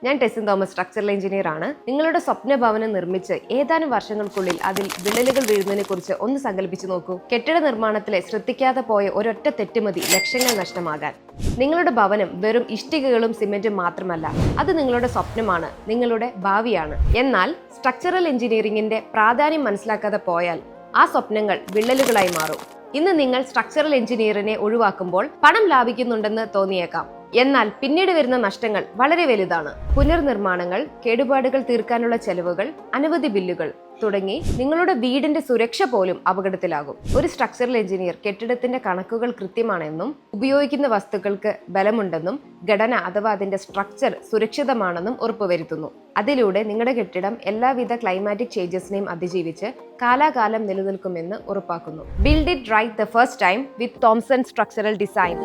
ഞാൻ Tessin Thomas, structural engineer ആണ്. നിങ്ങളുടെ സ്വപ്ന ഭവനം നിർമ്മിച്ച് ഏതാനും വർഷങ്ങൾക്കുള്ളിൽ അതിൽ വിള്ളലുകൾ വീഴുന്നതിനെ കുറിച്ച് ഒന്ന് സങ്കല്പിച്ചു നോക്കൂ. കെട്ടിട നിർമ്മാണത്തിലെ ശ്രദ്ധിക്കാതെ പോയ ഒരൊറ്റ തെറ്റുമതി ലക്ഷങ്ങൾ നഷ്ടമാകാൻ. നിങ്ങളുടെ ഭവനം വെറും ഇഷ്ടികകളും സിമെന്റും മാത്രമല്ല, അത് നിങ്ങളുടെ സ്വപ്നമാണ്, നിങ്ങളുടെ ഭാവിയാണ്. എന്നാൽ സ്ട്രക്ചറൽ എഞ്ചിനീയറിംഗിന്റെ പ്രാധാന്യം മനസ്സിലാക്കാതെ പോയാൽ ആ സ്വപ്നങ്ങൾ വിള്ളലുകളായി മാറും. ഇന്ന് നിങ്ങൾ സ്ട്രക്ചറൽ എഞ്ചിനീയറിനെ ഒഴിവാക്കുമ്പോൾ പണം ലാഭിക്കുന്നുണ്ടെന്ന് തോന്നിയേക്കാം. എന്നാൽ പിന്നീട് വരുന്ന നഷ്ടങ്ങൾ വളരെ വലുതാണ്. പുനർനിർമ്മാണങ്ങൾ, കേടുപാടുകൾ തീർക്കാനുള്ള ചെലവുകൾ, അനവധി ബില്ലുകൾ തുടങ്ങി നിങ്ങളുടെ വീടിന്റെ സുരക്ഷ പോലും അപകടത്തിലാകും. ഒരു സ്ട്രക്ചറൽ എഞ്ചിനീയർ കെട്ടിടത്തിന്റെ കണക്കുകൾ കൃത്യമാണെന്നും ഉപയോഗിക്കുന്ന വസ്തുക്കൾക്ക് ബലമുണ്ടെന്നും ഘടന അഥവാ അതിന്റെ സ്ട്രക്ചർ സുരക്ഷിതമാണെന്നും ഉറപ്പുവരുത്തുന്നു. അതിലൂടെ നിങ്ങളുടെ കെട്ടിടം എല്ലാവിധ ക്ലൈമാറ്റിക് ചേഞ്ചസിനെയും അതിജീവിച്ച് കാലാകാലം നിലനിൽക്കുമെന്ന് ഉറപ്പാക്കുന്നു. Build it right the first time with Thomson structural design.